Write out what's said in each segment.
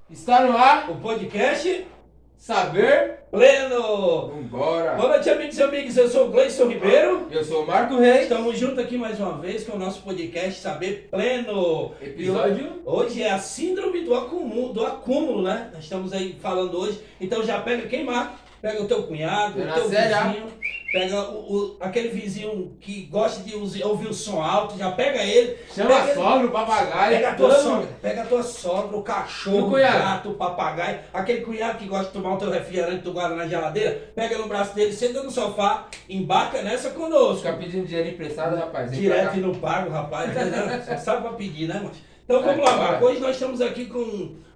Está no ar o podcast Saber Pleno. Vambora! Boa noite, amigos e amigas. Eu sou o Gleison Ribeiro. Eu sou o Marco Reis. Estamos juntos aqui mais uma vez com o nosso podcast Saber Pleno. Episódio? Hoje é a síndrome do acúmulo, né? Nós estamos aí falando hoje. Então já pega quem, Marco? Pega o teu cunhado, o teu vizinho. Pega aquele vizinho que gosta de ouvir o som alto, já pega ele. Chama pega a sogra, o papagaio. Pega a tua sogra, o cachorro, o gato, o papagaio. Aquele cunhado que gosta de tomar o teu refrigerante, tu guarda na geladeira. Pega no braço dele, senta no sofá, embarca nessa conosco. Fica pedindo dinheiro emprestado, rapaz. Direto e não pago, rapaz. Só sabe pra pedir, né, mas? Então vamos lá, Marco. Hoje nós estamos aqui com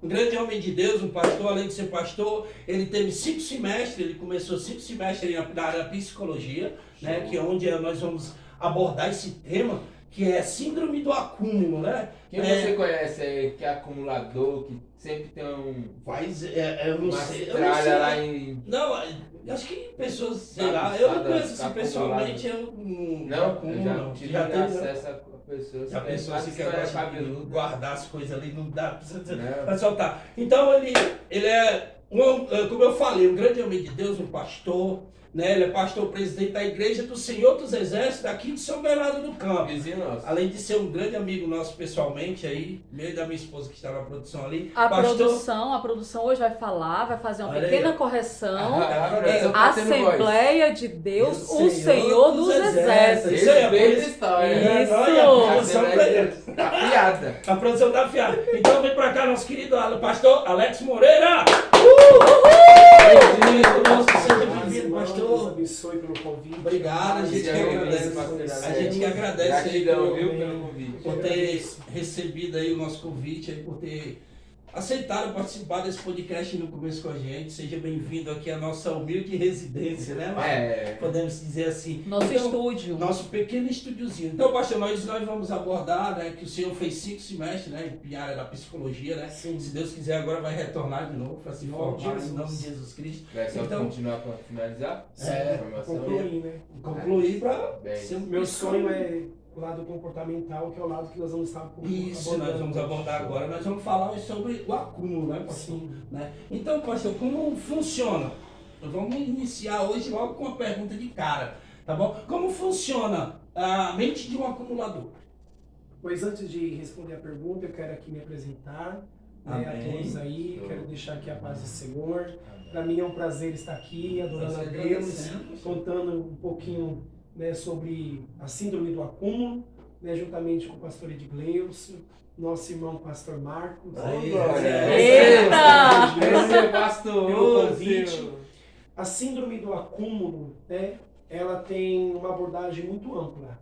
um grande homem de Deus, um pastor. Além de ser pastor, ele teve 5 semestres, ele começou 5 semestres na área da psicologia, né, que é onde nós vamos abordar esse tema, que é síndrome do acúmulo, né? Quem você conhece aí que é acumulador, que sempre tem eu não sei. lá em... Não, acho que pessoas, sei lá, eu não conheço assim pessoalmente, eu não acumulo, já não. tive acesso a pessoas. Já pensou assim que gosta de guardar as coisas ali, não dá pra Não. soltar. Então ele é, como eu falei, um grande homem de Deus, um pastor, né? Ele é pastor presidente da Igreja do Senhor dos Exércitos aqui de São Bernardo do Campo. Vizinho nosso. Além de ser um grande amigo nosso pessoalmente aí, meio da minha esposa que está na produção ali. A pastor, produção hoje vai falar, vai fazer uma Olha pequena aí. correção. Tá Assembleia de Deus, o Senhor dos Exércitos. Isso aí, Respeita a história. Isso. Olha, a produção Tá piada. A produção tá afiada. Então vem pra cá, nosso querido pastor Alex Moreira. Seja bem-vindo, pastor. Deus abençoe pelo convite. Obrigado, a gente que agradece. A gente que agradece aí Gratidão, viu, pelo convite. por ter recebido aí o nosso convite, aí, por ter aceitado participar desse podcast no começo com a gente. Seja bem-vindo aqui à nossa humilde residência, né, Marcos? Podemos dizer assim. Nosso estúdio. Nosso pequeno estúdiozinho. Então, pastor, nós vamos abordar, né, que o senhor fez 5 semestres, né, em área da psicologia, né? Sim. Se Deus quiser, agora vai retornar de novo para se formar em nome de Jesus Cristo. Vai só Então, continuar para finalizar? Concluir, né? concluir para Bem. ser um Meu sonho é o lado comportamental, que é o lado que nós vamos estar Isso, nós vamos abordar agora. Nós vamos falar sobre o acúmulo, né, pastor? Sim. Né? Então, pastor, como funciona? Vamos iniciar hoje logo com uma pergunta de cara, tá bom? Como funciona a mente de um acumulador? Pois antes de responder a pergunta, eu quero aqui me apresentar, né, a todos aí. Quero deixar aqui a paz do Senhor. Para mim é um prazer estar aqui, adorando a Deus, contando um pouquinho, né, sobre a síndrome do acúmulo, né, juntamente com o pastor Edgleucio, nosso irmão pastor Marcos. Eita! Esse é pastor. Pelo convite. A síndrome do acúmulo, né, ela tem uma abordagem muito ampla.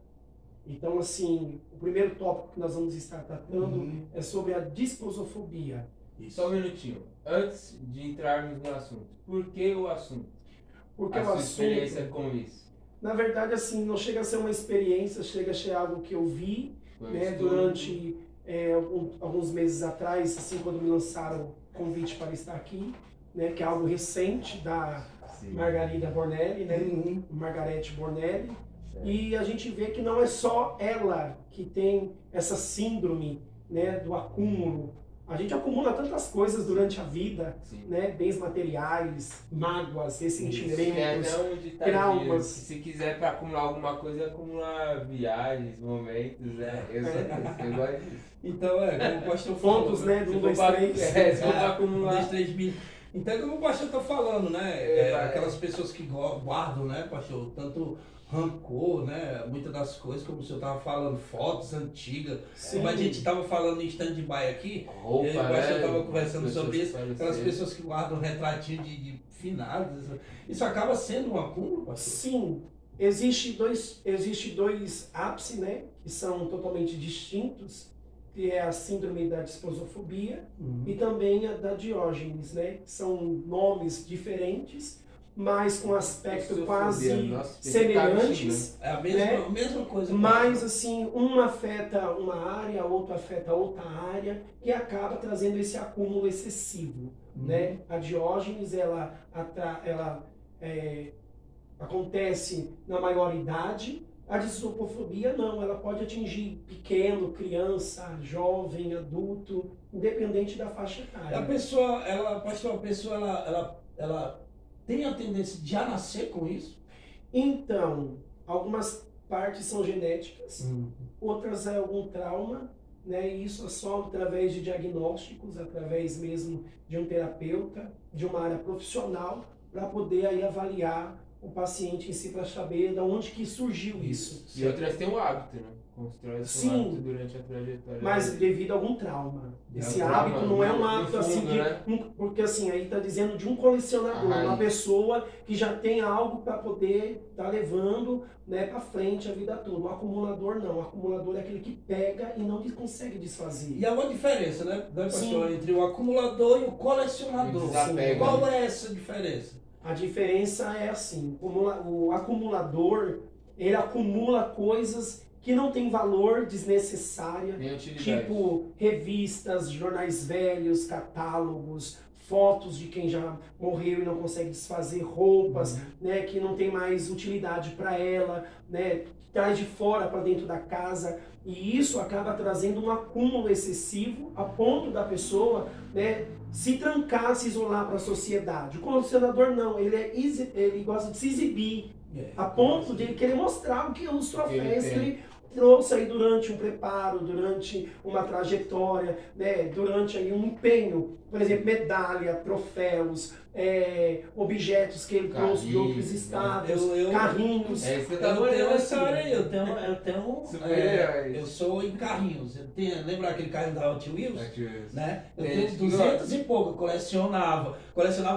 Então, assim, o primeiro tópico que nós vamos estar tratando é sobre a disposofobia. Só um minutinho. Antes de entrarmos no assunto, por que o assunto? Porque a o sua assunto, experiência com isso? na verdade, assim, não chega a ser uma experiência, chega a ser algo que eu vi, né, durante alguns meses atrás, assim, quando me lançaram o convite para estar aqui, né, que é algo recente da Margarida Bornelli, né, Margarete Bornelli. E a gente vê que não é só ela que tem essa síndrome, né, do acúmulo. A gente acumula tantas coisas durante a vida, né, bens materiais, mágoas, ressentimentos, traumas. Se quiser para acumular alguma coisa, acumular viagens, momentos, né? Eu sou desse, eu gosto disso. Então, como o pastor Pontos, né, do 1, 2, 3. Se for para acumular... 1, 2, 3 mil. Então, como o pastor está falando, né? Aquelas pessoas que guardam, né, pastor, tanto rancor, né? Muitas das coisas, como o senhor estava falando, fotos antigas. Como a gente estava falando em stand-by aqui, o pastor estava conversando sobre isso, aquelas pessoas que guardam retratinho de finados. Isso acaba sendo um acúmulo, pastor? Sim, existe dois ápices, né, que são totalmente distintos, que é a síndrome da disposofobia e também a da Diógenes, né? São nomes diferentes, mas com aspecto quase semelhantes. É a mesma coisa. Mas assim, um afeta uma área, outro afeta outra área, e acaba trazendo esse acúmulo excessivo, né? A Diógenes, ela acontece na maioridade, A disopofobia não, ela pode atingir pequeno, criança, jovem, adulto, independente da faixa etária. A pessoa, pastor, a pessoa, ela tem a tendência de já nascer com isso? Então, algumas partes são genéticas, outras é algum trauma, né? E isso é só através de diagnósticos, através mesmo de um terapeuta, de uma área profissional, para poder aí avaliar o paciente em si, para saber de onde que surgiu isso. E outras têm o hábito, né? Constrói esse hábito durante a trajetória. Mas devido a algum trauma. Esse trauma, hábito não é um hábito fundo, assim, né? porque assim, aí está dizendo de um colecionador, uma pessoa que já tem algo para poder estar levando, né, para frente a vida toda. O acumulador não, o acumulador é aquele que pega e não consegue desfazer. E há uma diferença, né, pastor, entre o acumulador e o colecionador. Qual é essa diferença? A diferença é assim, o acumulador, ele acumula coisas que não tem valor, desnecessária, tipo revistas, jornais velhos, catálogos, fotos de quem já morreu e não consegue desfazer, roupas, né, que não tem mais utilidade para ela, né, traz de fora para dentro da casa, e isso acaba trazendo um acúmulo excessivo a ponto da pessoa, né, se trancar, se isolar para a sociedade. O colecionador não, ele gosta de se exibir, a ponto de ele querer mostrar o que os troféus que ele trouxe aí durante um preparo, durante uma trajetória, né, durante aí um empenho, por exemplo, medalha, troféus, objetos que ele trouxe de outros estados, carrinhos. Eu tenho essa área aí, eu sou em carrinhos. Lembra aquele carrinho da Hot Wheels? Né? Eu tenho 200 e pouco, colecionava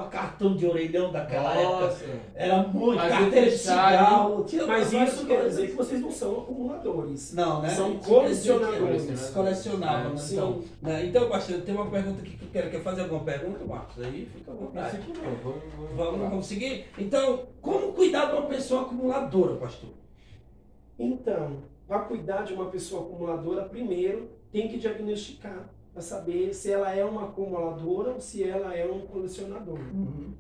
cartão de orelhão daquela época. Era muito, carteira de cigarro. Mas isso quer dizer que vocês não são acumuladores. Não, né? São colecionadores. Colecionavam, então. Né? Então, pastor, tem uma pergunta aqui que eu quero. Quer fazer alguma pergunta, Marcos? Aí fica à vontade. Vamos seguir? Então, como cuidar de uma pessoa acumuladora, pastor? Então, para cuidar de uma pessoa acumuladora, primeiro tem que diagnosticar, para saber se ela é uma acumuladora ou se ela é um colecionador.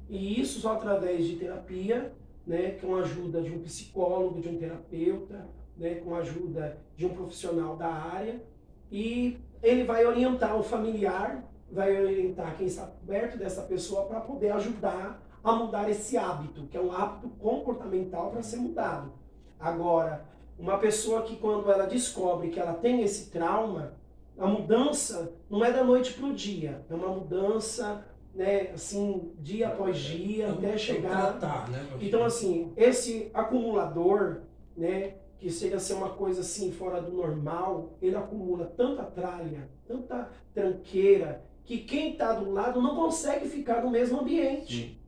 E isso só através de terapia, né, com a ajuda de um psicólogo, de um terapeuta, né, com a ajuda de um profissional da área, e ele vai orientar o familiar, vai orientar quem está perto dessa pessoa para poder ajudar a mudar esse hábito, que é um hábito comportamental para ser mudado. Agora, uma pessoa que quando ela descobre que ela tem esse trauma, a mudança não é da noite para o dia, é uma mudança, né, assim, dia após dia, até chegar... né? Então, assim, esse acumulador, né, que chega a ser uma coisa assim fora do normal, ele acumula tanta tralha, tanta tranqueira, que quem está do lado não consegue ficar no mesmo ambiente. Sim.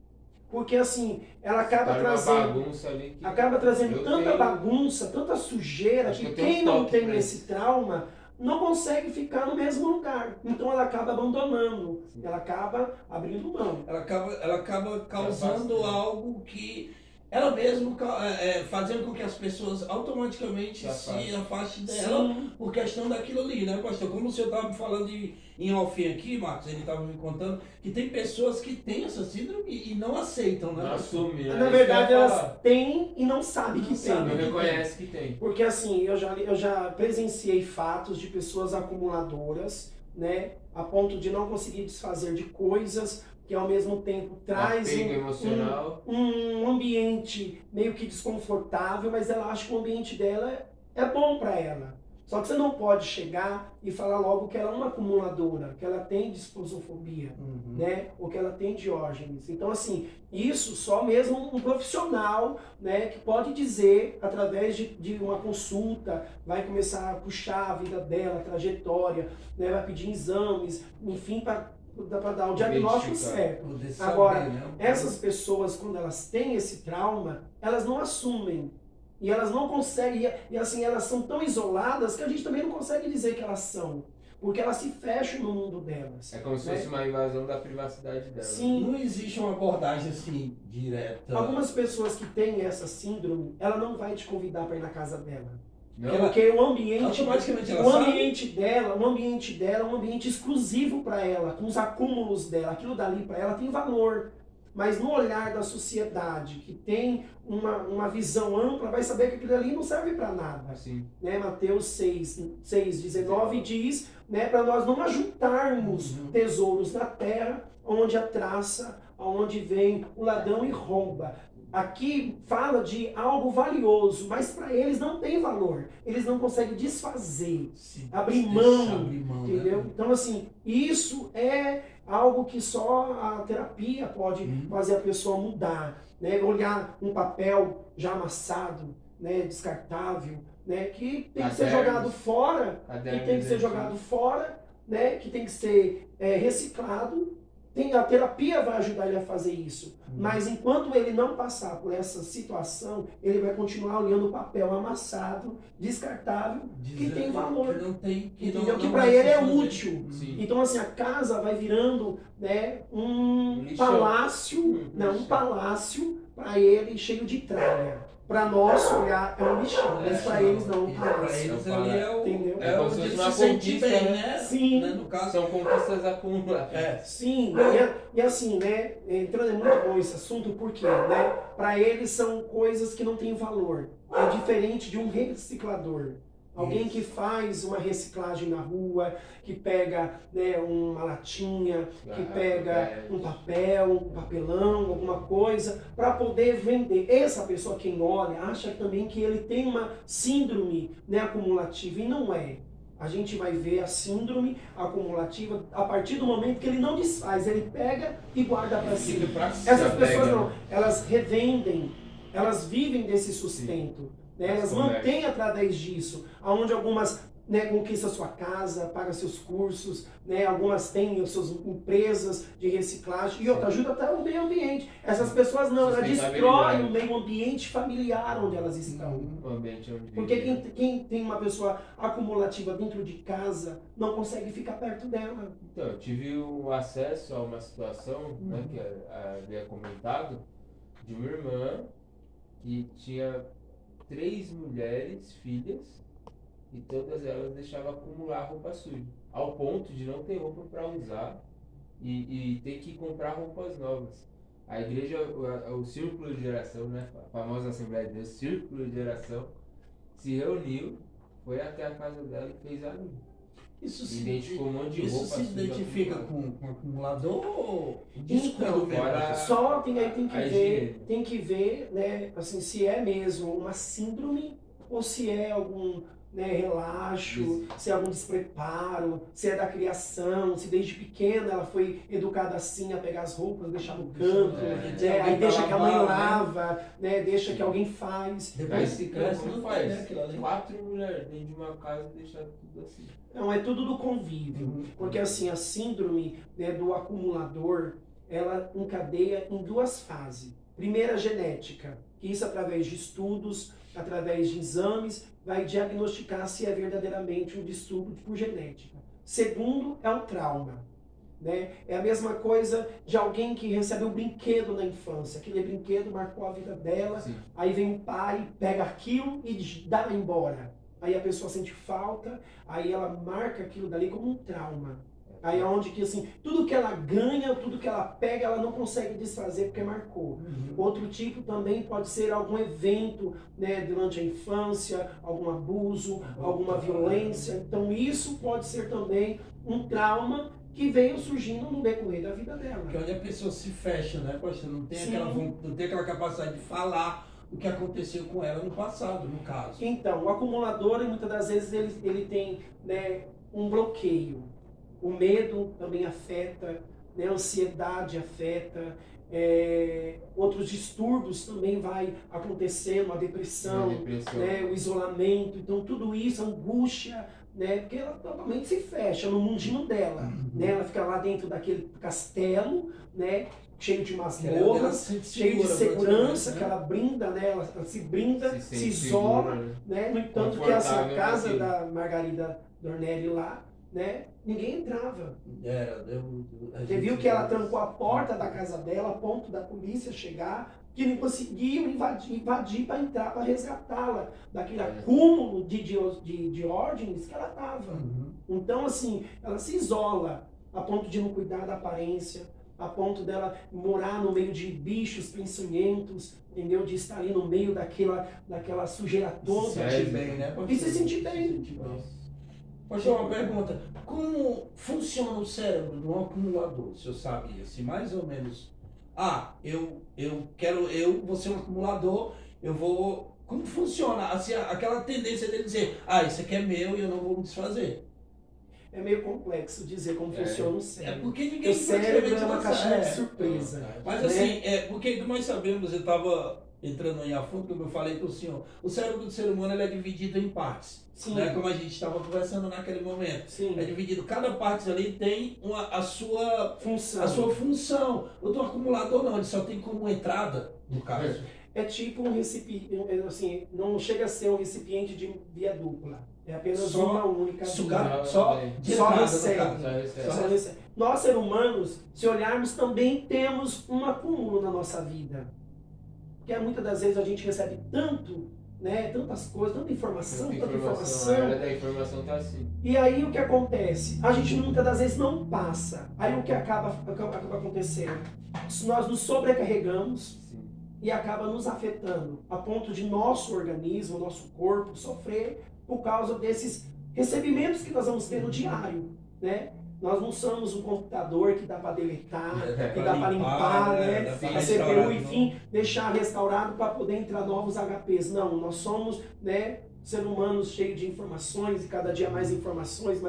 Porque assim, ela acaba trazendo tanta bagunça, tanta sujeira, que quem não tem esse trauma não consegue ficar no mesmo lugar. Então ela acaba abandonando, ela acaba abrindo mão. Ela acaba causando algo que ela mesma, fazendo com que as pessoas automaticamente se afastem dela por questão daquilo ali, né, pastor? Como o senhor estava me falando em off aqui, Marcos, ele estava me contando que tem pessoas que têm essa síndrome e não aceitam, né? Não assumem, né? Na verdade, elas têm e não sabem que tem. Não reconhece que tem. Porque assim, eu já presenciei fatos de pessoas acumuladoras, né, a ponto de não conseguir desfazer de coisas que ao mesmo tempo traz um ambiente meio que desconfortável, mas ela acha que o ambiente dela é bom para ela. Só que você não pode chegar e falar logo que ela é uma acumuladora, que ela tem disposofobia, né? Ou que ela tem Diógenes. Então, assim, isso só mesmo um profissional, né, que pode dizer, através de uma consulta, vai começar a puxar a vida dela, a trajetória, né, vai pedir exames, enfim, para dar o diagnóstico certo. Agora, essas pessoas, quando elas têm esse trauma, elas não assumem. E elas não conseguem, e assim, elas são tão isoladas que a gente também não consegue dizer que elas são. Porque elas se fecham no mundo delas. É como se fosse uma invasão da privacidade delas. Sim. Não existe uma abordagem assim, direta. Algumas pessoas que têm essa síndrome, ela não vai te convidar para ir na casa dela. Não? Porque o ambiente dela é um ambiente exclusivo para ela, com os acúmulos dela, aquilo dali para ela tem valor. mas no olhar da sociedade, que tem uma visão ampla, vai saber que aquilo ali não serve para nada. Assim. Né? Mateus 6:19 diz, né, para nós não ajuntarmos tesouros na terra, onde a traça, onde vem o ladrão e rouba. Aqui fala de algo valioso, mas para eles não tem valor. Eles não conseguem desfazer, abrir mão, entendeu? Né? Então, assim, isso é algo que só a terapia pode fazer a pessoa mudar. Né? Olhar um papel já amassado, né, descartável, né, que tem que ser jogado fora, né, que tem que ser reciclado. A terapia vai ajudar ele a fazer isso. Mas enquanto ele não passar por essa situação, ele vai continuar olhando o papel amassado, descartável, que tem valor. Que para ele é útil. Sim. Então, assim, a casa vai virando, né, um palácio para ele cheio de tralha. Para nós olhar é um lixão, mas para eles não. Para eles ali entendeu? É onde ele se sente bem, né? Sim. Né? No caso, são conquistas acumuladas. Sim, e assim, né? Entrando, é muito bom esse assunto, porque, né? Para eles são coisas que não têm valor. É diferente de um reciclador. Alguém que faz uma reciclagem na rua, que pega, né, uma latinha, que pega um papel, um papelão, alguma coisa, para poder vender. Essa pessoa, quem olha, acha também que ele tem uma síndrome, né, acumulativa, e não é. A gente vai ver a síndrome acumulativa a partir do momento que ele não desfaz, ele pega e guarda para si. Essas pessoas não, elas revendem, elas vivem desse sustento. Né? Elas mantêm através disso, onde algumas, né, conquistam sua casa, pagam seus cursos, né, algumas têm as suas empresas de reciclagem e outra ajuda até o meio ambiente. Essas pessoas não, elas destroem o meio ambiente familiar onde elas estão. Porque quem tem uma pessoa acumulativa dentro de casa não consegue ficar perto dela. Então, eu tive o acesso a uma situação, né, que havia comentado, de uma irmã que tinha 3 mulheres, filhas, e todas elas deixavam acumular roupa suja, ao ponto de não ter roupa para usar e ter que comprar roupas novas. A igreja, o círculo de geração, né, a famosa Assembleia de Deus, círculo de geração, se reuniu, foi até a casa dela e fez a limpa. Isso se identifica com acumulador ou então, só tem que ver, né, assim, se é mesmo uma síndrome ou se é algum, né, relaxo, se é algum despreparo, se é da criação, se desde pequena ela foi educada assim a pegar as roupas, deixar no canto, aí deixa que a mãe lava, né, deixa que alguém faz. Depois se cresce, não faz. 4 mulheres dentro de uma casa deixar tudo assim. Não, é tudo do convívio, porque assim, a síndrome, né, do acumulador, ela encadeia em 2 fases. Primeira, genética, que isso através de estudos, através de exames, vai diagnosticar se é verdadeiramente um distúrbio por genética. Segundo, é o trauma. Né? É a mesma coisa de alguém que recebe um brinquedo na infância. Aquele brinquedo marcou a vida dela, aí vem o pai, pega aquilo e dá embora. Aí a pessoa sente falta, aí ela marca aquilo dali como um trauma. Aí é onde que, assim, tudo que ela ganha, tudo que ela pega, ela não consegue desfazer porque marcou. Outro tipo também pode ser algum evento, né, durante a infância, algum abuso, alguma violência. Então isso pode ser também um trauma que veio surgindo no decorrer da vida dela. Porque onde a pessoa se fecha, né? Você não tem aquela capacidade de falar o que aconteceu com ela no passado, no caso. Então, o acumulador, muitas das vezes, ele tem, né, um bloqueio. O medo também afeta, né, a ansiedade afeta, outros distúrbios também vai acontecendo, a depressão. Né, o isolamento. Então, tudo isso, a angústia, né, porque ela totalmente se fecha no mundinho dela. Né, ela fica lá dentro daquele castelo, né, cheio de masmorras, cheio de segurança, né? Que ela brinda, né? Ela se brinda, se isola, segura, né? No entanto que assim, a casa da Margarida Dornelli lá, né? Ninguém entrava. Você viu que ela trancou a porta da casa dela a ponto da polícia chegar, que não conseguiam invadir para entrar, para resgatá-la daquele acúmulo de ordens que ela estava. Então, assim, ela se isola a ponto de não cuidar da aparência, a ponto dela morar no meio de bichos peçonhentos, entendeu? De estar ali no meio daquela sujeira toda. Se sentir bem, né? E se sentir bem. Pastor, uma pergunta. Como funciona o cérebro de um acumulador? O senhor sabia, assim, mais ou menos. Eu vou ser um acumulador, eu vou... Como funciona? Assim, aquela tendência dele dizer, isso aqui é meu e eu não vou me desfazer. É meio complexo dizer como funciona o cérebro. Porque ninguém o cérebro é uma caixinha de é. surpresa. Mas né? assim, porque nós sabemos, eu estava entrando aí a fundo, como eu falei para o senhor, o cérebro do ser humano ele é dividido em partes. Sim. Né? Como a gente estava conversando naquele momento. Sim. É dividido, cada parte ali tem a sua função. O do acumulador não, ele só tem como entrada, no caso. É tipo um recipiente, assim, não chega a ser um recipiente de via dupla. É apenas uma única via. Só recebe. Nós, seres humanos, se olharmos, também temos um acúmulo na nossa vida. Porque muitas das vezes a gente recebe tanto, né, tantas coisas, tanta informação. A área da informação tá assim. E aí o que acontece? A gente muitas das vezes não passa. Aí o que acaba acontecendo? Nós nos sobrecarregamos. Sim. E acaba nos afetando, a ponto de nosso organismo, nosso corpo sofrer por causa desses recebimentos que nós vamos ter no diário, né? Nós não somos um computador que dá para deletar, que dá para limpar, né? A CPU, enfim, deixar restaurado para poder entrar novos HPs. Não, nós somos, né, seres humanos cheios de informações e cada dia mais informações.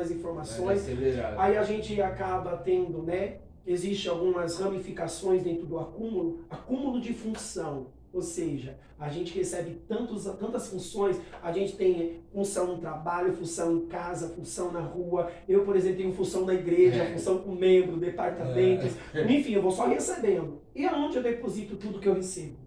Aí a gente acaba tendo, né? Existem algumas ramificações dentro do acúmulo de função, ou seja, a gente recebe tantas funções, a gente tem função no trabalho, função em casa, função na rua, eu, por exemplo, tenho função na igreja, função com membro, departamentos, enfim, eu vou só recebendo. E aonde eu deposito tudo que eu recebo?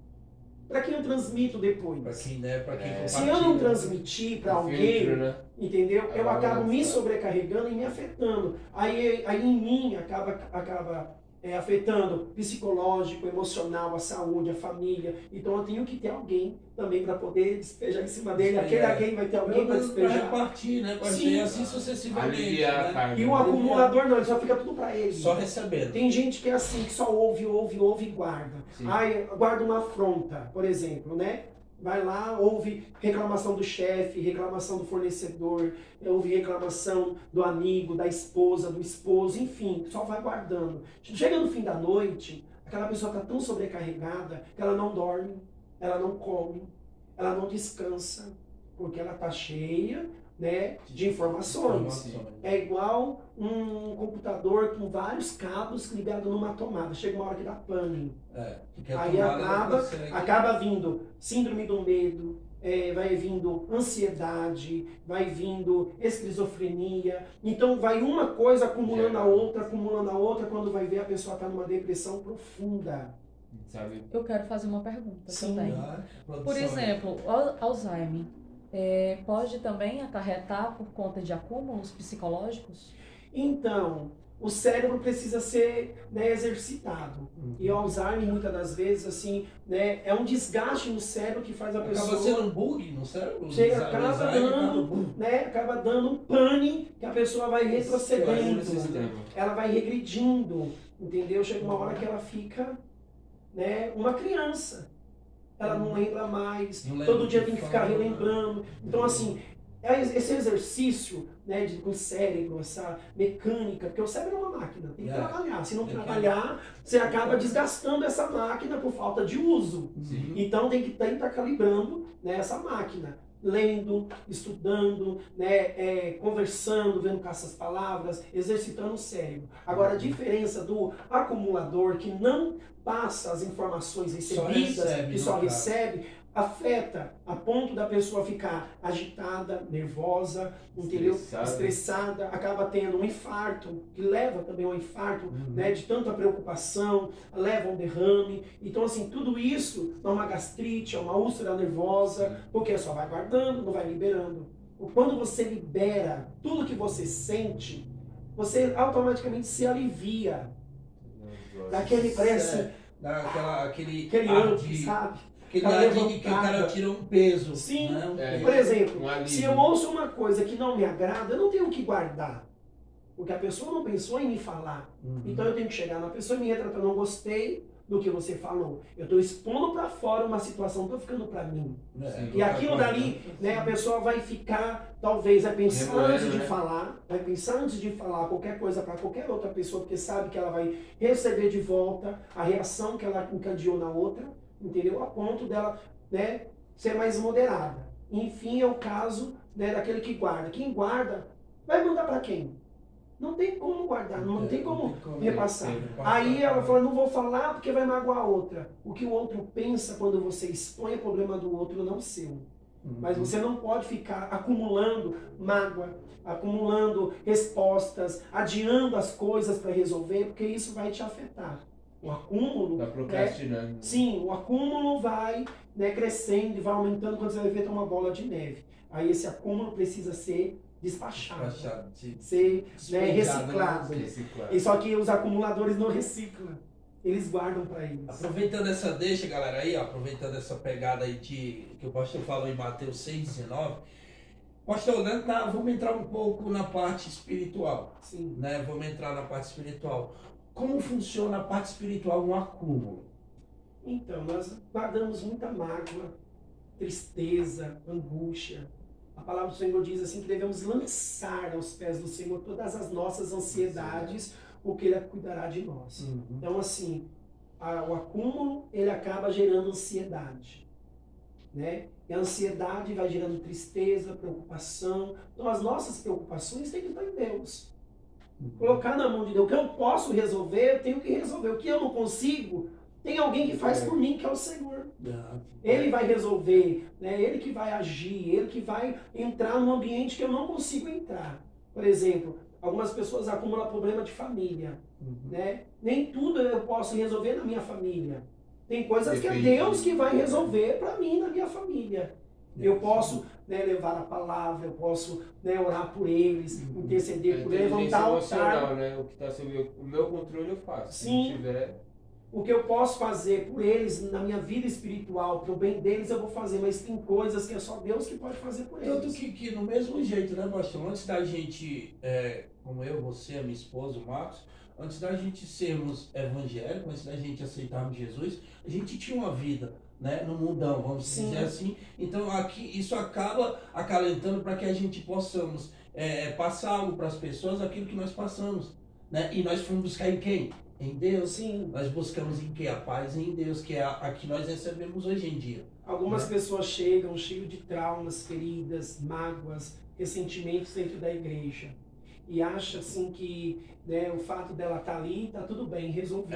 Para quem eu transmito depois? Para quem, né? Para quem Se eu não transmitir para alguém, filtro, né? entendeu? Eu acabo me sobrecarregando e me afetando. Aí em mim acaba afetando psicológico, emocional, a saúde, a família. Então eu tenho que ter alguém também para poder despejar em cima dele. Aquele alguém vai ter alguém para despejar. Para repartir, né? Sim. Assim sucessivamente. Né? E o acumulador não, ele só fica tudo para ele. Só recebendo. Tem gente que é assim, que só ouve e guarda. Sim. Aí guarda uma afronta, por exemplo, né? Vai lá, ouve reclamação do chefe, reclamação do fornecedor, ouve reclamação do amigo, da esposa, do esposo, enfim, só vai guardando. Chega no fim da noite, aquela pessoa está tão sobrecarregada que ela não dorme, ela não come, ela não descansa, porque ela está cheia, né, de informações. É igual um computador com vários cabos ligados numa tomada. Chega uma hora que dá pane. Aí acaba vindo síndrome do medo, vai vindo ansiedade, vai vindo esquizofrenia. Então vai uma coisa acumulando a outra, quando vai ver a pessoa está numa depressão profunda. Sabe? Eu quero fazer uma pergunta Sim. também. Por exemplo, o Alzheimer pode também acarretar por conta de acúmulos psicológicos? Então, o cérebro precisa ser, né, exercitado. E o Alzheimer, muitas das vezes, assim, né, é um desgaste no cérebro que faz a pessoa... Acaba sendo um bug no cérebro? Acaba dando um pane que a pessoa vai retrocedendo. Ela vai regredindo, entendeu? Chega uma hora que ela fica, né, uma criança. Ela não lembra mais, todo dia tem que ficar relembrando. Então, assim, esse exercício, né, com o cérebro, essa mecânica, porque o cérebro é uma máquina, tem que trabalhar. Se não trabalhar, você acaba desgastando essa máquina por falta de uso. Sim. Então tem que estar calibrando, né, essa máquina. Lendo, estudando, né, conversando, vendo com essas palavras, exercitando o cérebro. Agora, a diferença do acumulador, que não passa as informações recebidas, que só recebe, afeta a ponto da pessoa ficar agitada, nervosa, entendeu? Estressada, acaba tendo um infarto, que leva também ao infarto, né, de tanta preocupação, leva a um derrame. Então, assim, tudo isso é uma gastrite, é uma úlcera nervosa, porque só vai guardando, não vai liberando. Quando você libera tudo que você sente, você automaticamente se alivia. Daquele parece... Aquele ar de... sabe? Aquele ar que o cara tira um peso. Sim. Né? Por exemplo, se eu ouço uma coisa que não me agrada, eu não tenho o que guardar. Porque a pessoa não pensou em me falar. Então eu tenho que chegar na pessoa e me retratar, não gostei do que você falou. Eu estou expondo para fora uma situação, estou ficando para mim. E aquilo dali, né, a pessoa vai ficar, talvez, vai pensar antes de falar, qualquer coisa para qualquer outra pessoa, porque sabe que ela vai receber de volta a reação que ela encadeou na outra, entendeu? A ponto dela, né, ser mais moderada. Enfim, é o caso, né, daquele que guarda. Quem guarda vai mandar para quem? Não tem como guardar, não tem como repassar. Aí ela fala, não vou falar porque vai magoar a outra. O que o outro pensa quando você expõe o problema do outro, não seu. Mas você não pode ficar acumulando mágoa, acumulando respostas, adiando as coisas para resolver, porque isso vai te afetar. O acúmulo... Tá procrastinando. Sim, o acúmulo vai, né, crescendo e vai aumentando quando você vai ver uma bola de neve. Aí esse acúmulo precisa ser despachado, ser, né, reciclado. E só que os acumuladores não reciclam, eles guardam para eles. Aproveitando essa deixa, galera, aí, ó, aproveitando essa pegada aí que o pastor falou em Mateus 6,19, pastor, né, vamos entrar um pouco na parte espiritual. Sim. Né, vamos entrar na parte espiritual. Como funciona a parte espiritual no acúmulo? Então, nós guardamos muita mágoa, tristeza, angústia. A palavra do Senhor diz assim que devemos lançar aos pés do Senhor todas as nossas ansiedades, porque Ele cuidará de nós. Então, assim, o acúmulo, ele acaba gerando ansiedade, né? E a ansiedade vai gerando tristeza, preocupação. Então, as nossas preocupações têm que estar em Deus. Colocar na mão de Deus. O que eu posso resolver, eu tenho que resolver. O que eu não consigo, tem alguém que faz por mim, que é o Senhor. Ele vai resolver, né? Ele que vai agir, ele que vai entrar num ambiente que eu não consigo entrar. Por exemplo, algumas pessoas acumulam problema de família, né? Nem tudo eu posso resolver na minha família. Tem coisas que é Deus que vai resolver para mim na minha família. Eu posso, né, levar a palavra, eu posso, né, orar por eles, interceder por eles, levantar o altar. Né? O que está sob o meu controle eu faço. Sim. Se tiver... O que eu posso fazer por eles na minha vida espiritual, para o bem deles, eu vou fazer, mas tem coisas que é só Deus que pode fazer por eles. Tanto que no mesmo jeito, né, pastor? Antes da gente, como eu, você, a minha esposa, o Marcos, antes da gente sermos evangélicos, antes da gente aceitarmos Jesus, a gente tinha uma vida, né, no mundão, vamos dizer assim. Então aqui isso acaba acalentando para que a gente possamos passar algo para as pessoas, aquilo que nós passamos, né? E nós fomos buscar em quem? Em Deus. Sim. Nós buscamos em que? A paz em Deus, que é a que nós recebemos hoje em dia. Algumas pessoas chegam cheias de traumas, feridas, mágoas, ressentimentos dentro da igreja. E acha assim que, né, o fato dela estar ali, está tudo bem, resolvido.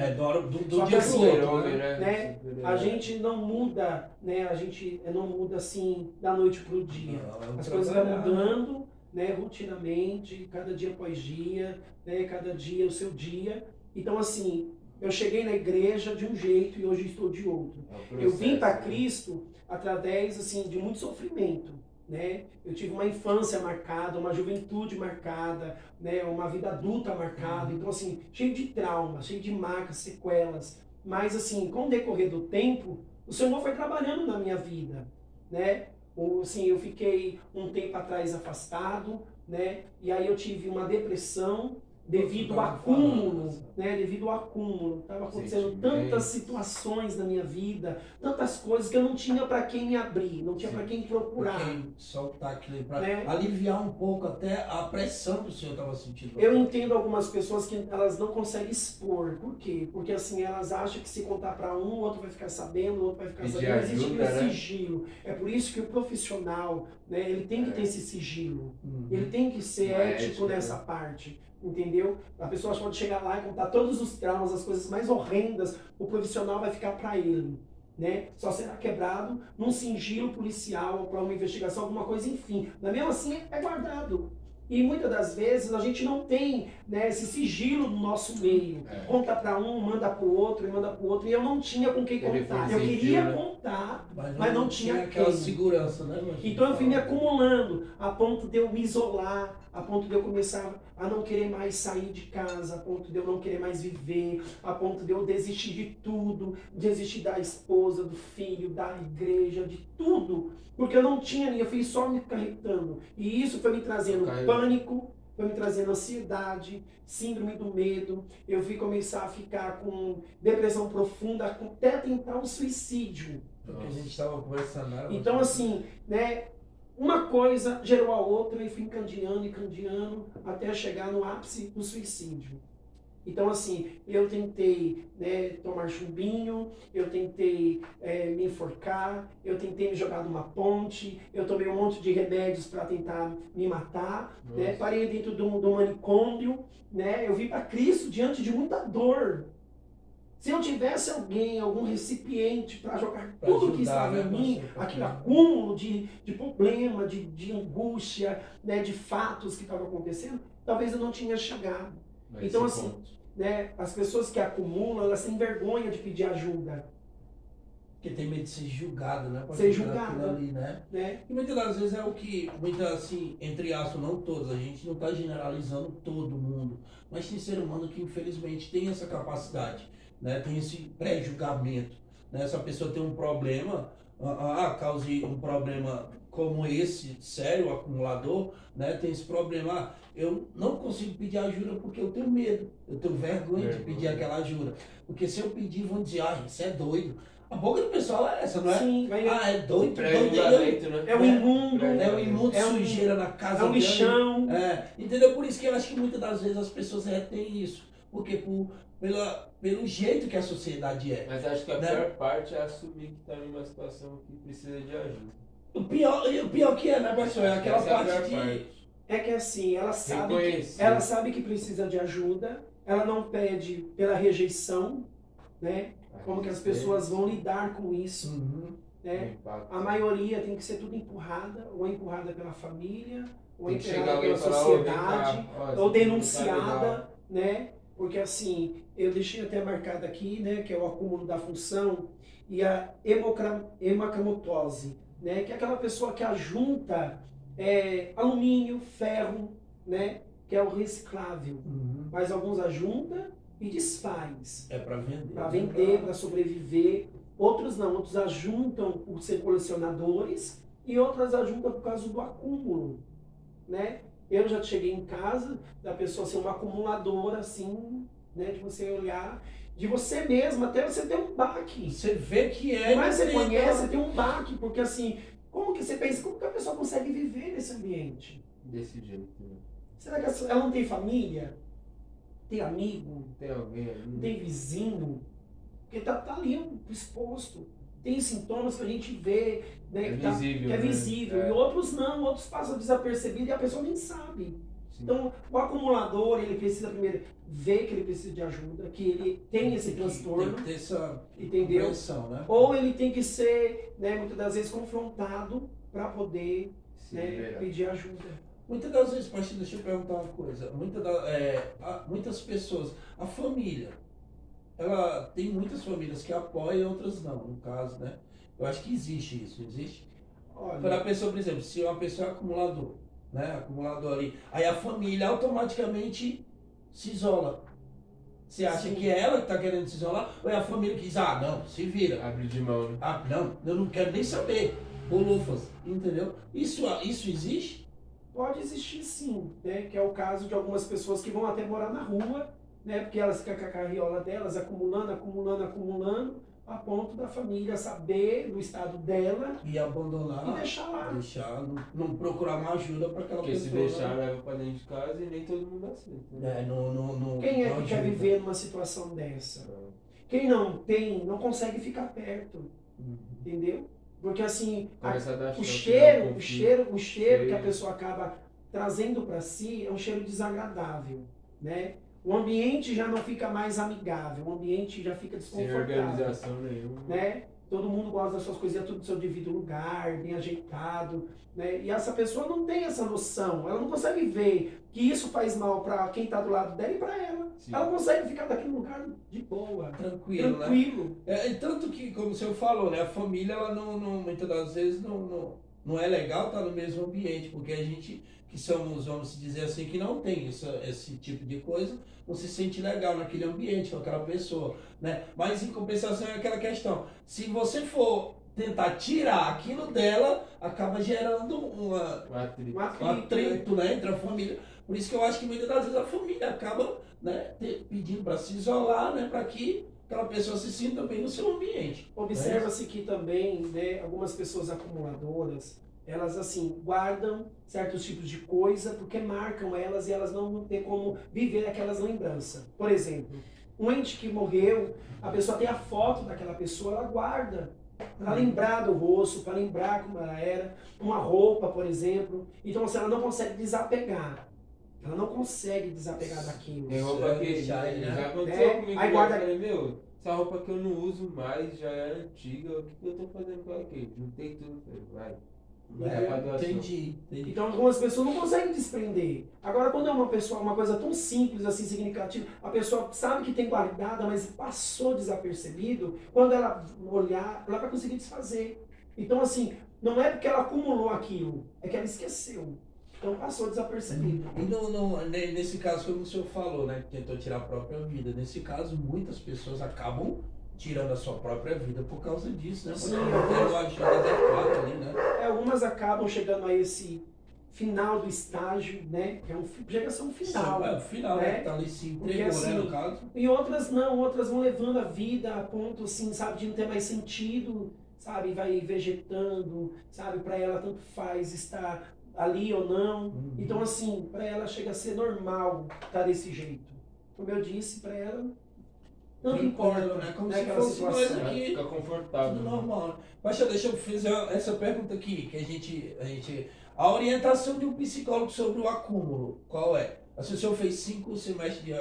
Do dia pro outro, né? A gente não muda, né? A gente não muda assim da noite para o dia. As coisas vão mudando, né, rotineiramente, cada dia após dia, né, cada dia o seu dia. Então, assim, eu cheguei na igreja de um jeito e hoje estou de outro. Eu vim para Cristo através, assim, de muito sofrimento, né? Eu tive uma infância marcada, uma juventude marcada, né, uma vida adulta marcada. Então, assim, cheio de traumas, cheio de marcas, sequelas. Mas, assim, com o decorrer do tempo, o Senhor foi trabalhando na minha vida, né? Assim, eu fiquei um tempo atrás afastado, né? E aí eu tive uma depressão, devido ao acúmulo, né? Devido ao acúmulo. Estava acontecendo tantas situações na minha vida, tantas coisas que eu não tinha para quem me abrir, não tinha para quem procurar. Pra quem soltar aquilo, para aliviar um pouco até a pressão que o senhor estava sentindo. Eu entendo algumas pessoas que elas não conseguem expor. Por quê? Porque assim, elas acham que se contar para um, o outro vai ficar sabendo, o outro vai ficar sabendo. Não existe aquele sigilo. É por isso que o profissional, né, ele tem que ter esse sigilo. Ele tem que ser ético nessa parte. Entendeu? A pessoa pode chegar lá e contar todos os traumas, as coisas mais horrendas, o profissional vai ficar para ele, né? Só será quebrado num sigilo policial, para uma investigação, alguma coisa, enfim. Mas mesmo assim é guardado. E muitas das vezes a gente não tem, né, esse sigilo no nosso meio. Conta para um, manda para o outro, e manda para o outro. E eu não tinha com quem contar. Eu queria contar, mas não tinha aquela segurança, né? Então eu fui me acumulando, a ponto de eu me isolar, a ponto de eu começar a não querer mais sair de casa, a ponto de eu não querer mais viver, a ponto de eu desistir de tudo, desistir da esposa, do filho, da igreja, de tudo. Porque eu não tinha, eu fui só me carregando. E isso foi me trazendo pânico, foi me trazendo ansiedade, síndrome do medo, eu vi começar a ficar com depressão profunda, até tentar um suicídio. Porque a gente estava conversando, né? Então, assim, né, uma coisa gerou a outra e fui encandeando, até chegar no ápice do suicídio. Então, assim, eu tentei, né, tomar chumbinho, eu tentei me enforcar, eu tentei me jogar numa ponte, eu tomei um monte de remédios para tentar me matar, né, parei dentro do manicômio, né, eu vim para Cristo diante de muita dor. Se eu tivesse algum recipiente para jogar tudo que estava em mim, aquele acúmulo de problema, de angústia, né, de fatos que estavam acontecendo, talvez eu não tinha chegado. Então, assim, né, as pessoas que acumulam, elas têm vergonha de pedir ajuda. Porque tem medo de ser julgado, né? Ser julgado. Ali, né? E muitas das vezes é o que, assim, entre aspas, não todos, a gente não está generalizando todo mundo, mas tem ser humano que infelizmente tem essa capacidade, né? Tem esse pré-julgamento, né? Se a pessoa tem um problema, cause um problema como esse, sério, acumulador, né? Tem esse problema, eu não consigo pedir ajuda porque eu tenho medo, eu tenho vergonha de pedir aquela ajuda, porque se eu pedir vão dizer, isso é doido. A boca do pessoal é essa, não é? Sim, é doido, né? É o imundo. É o imundo, sujeira na casa dele. É o lixão. Entendeu? Por isso que eu acho que muitas das vezes as pessoas retêm isso. Porque pelo jeito que a sociedade é. Mas acho que a pior parte é assumir que está numa situação que precisa de ajuda. O pior que é, né, pessoal? É aquela parte. É que assim, ela sabe que precisa de ajuda, ela não pede pela rejeição, né? Como que as pessoas vão lidar com isso, né? A maioria tem que ser tudo empurrada, ou empurrada pela família, ou empurrada pela sociedade, ou denunciada, né? Porque assim, eu deixei até marcado aqui, né, que é o acúmulo da função, e a hemocromatose, né, que é aquela pessoa que ajunta alumínio, ferro, né, que é o reciclável, mas alguns ajuntam e desfaz. É para vender. Para vender, para sobreviver. Outros não, outros ajuntam por ser colecionadores e outras ajuntam por causa do acúmulo, né? Eu já cheguei em casa da pessoa ser uma acumuladora, assim, né? De você olhar, de você mesmo, até você ter um baque. Você vê que é. Mas você conhece, você tem um baque, porque assim, como que você pensa, como que a pessoa consegue viver nesse ambiente? Desse jeito, né? Será que ela não tem família? Tem amigo? Tem alguém ali? Não tem vizinho? Porque tá ali exposto. Tem sintomas que a gente vê, né, visível, que é visível. E outros não, outros passam desapercebidos e a pessoa nem sabe. Sim. Então, o acumulador, ele precisa primeiro ver que ele precisa de ajuda, que ele tem esse transtorno. Tem que ter essa compreensão, né? Ou ele tem que ser, né, muitas das vezes, confrontado para poder pedir ajuda. Muitas das vezes, pastor, deixa eu perguntar uma coisa. Muitas pessoas, a família, ela tem muitas famílias que apoiam e outras não, no caso, né? Eu acho que existe isso, existe? Olha, para a pessoa, por exemplo, se uma pessoa é acumulador, né? Acumulador ali, aí a família automaticamente se isola. Você acha que é ela que está querendo se isolar? Ou é a família que diz, não, se vira. Abre de mão, né? Não, eu não quero nem saber. Bolufas, entendeu? Isso existe? Pode existir sim, né? Que é o caso de algumas pessoas que vão até morar na rua, né? Porque elas ficam com a carriola delas acumulando, a ponto da família saber do estado dela e abandonar e deixar lá. Não procurar uma ajuda para aquela pessoa. Porque se deixar, leva para dentro de casa e nem todo mundo aceita. Né? Quem é que quer viver numa situação dessa? Quem não tem, não consegue ficar perto. Entendeu? Porque assim, o cheiro que a pessoa acaba trazendo para si é um cheiro desagradável, né? O ambiente já não fica mais amigável, o ambiente já fica desconfortável. Sem organização nenhuma. Né? Todo mundo gosta das suas coisinhas tudo no seu devido lugar, bem ajeitado, né? E essa pessoa não tem essa noção, ela não consegue ver que isso faz mal para quem está do lado dela e para ela. Sim. Ela consegue ficar naquele lugar de boa, tranquilo. Né? Tanto que, como o senhor falou, né, a família, ela não muitas das vezes não é legal estar no mesmo ambiente, porque a gente que somos, vamos dizer assim, que não tem esse tipo de coisa, não se sente legal naquele ambiente com aquela pessoa, né? Mas em compensação é aquela questão, se você for tentar tirar aquilo dela, acaba gerando um atrito, né, entre a família. Por isso que eu acho que muitas das vezes a família acaba, né, pedindo para se isolar, né, para que aquela pessoa se sinta bem no seu ambiente. Observa-se que também, né, algumas pessoas acumuladoras, elas assim guardam certos tipos de coisa porque marcam elas e elas não vão ter como viver aquelas lembranças. Por exemplo, um ente que morreu, a pessoa tem a foto daquela pessoa, ela guarda para lembrar do rosto, para lembrar como ela era, uma roupa, por exemplo. Então assim, ela não consegue desapegar. Ela não consegue desapegar daquilo. Tem roupa que já aconteceu comigo. Aí guarda... Eu falei, meu, essa roupa que eu não uso mais, já é antiga, o que eu tô fazendo com aqui? Juntei tudo, falei, vai. Entendi. Então algumas pessoas não conseguem desprender. Agora quando é uma pessoa, uma coisa tão simples, assim, significativa, a pessoa sabe que tem guardada, mas passou desapercebido, quando ela olhar, ela vai conseguir desfazer. Então assim, não é porque ela acumulou aquilo, é que ela esqueceu. Então passou desapercebido. E nesse caso, como o senhor falou, né, que tentou tirar a própria vida, nesse caso, muitas pessoas acabam tirando a sua própria vida por causa disso, né? Porque não tem uma ajuda adequada ali, né? Algumas acabam chegando a esse final do estágio, né? Que chega a ser um final. É o final, né? Tá ali se entregou, assim, né, no caso. E outras não, outras vão levando a vida a ponto, assim, sabe, de não ter mais sentido, sabe? Vai vegetando, sabe? Para ela tanto faz estar ali ou não. Então, assim, para ela chega a ser normal estar desse jeito. Como eu disse, para ela não importa, né? Como se fosse nós aqui. Fica confortável. Tudo normal. Pastor, deixa eu fazer essa pergunta aqui, que a gente... A orientação de um psicólogo sobre o acúmulo, qual é? Se o senhor fez 5 semestres de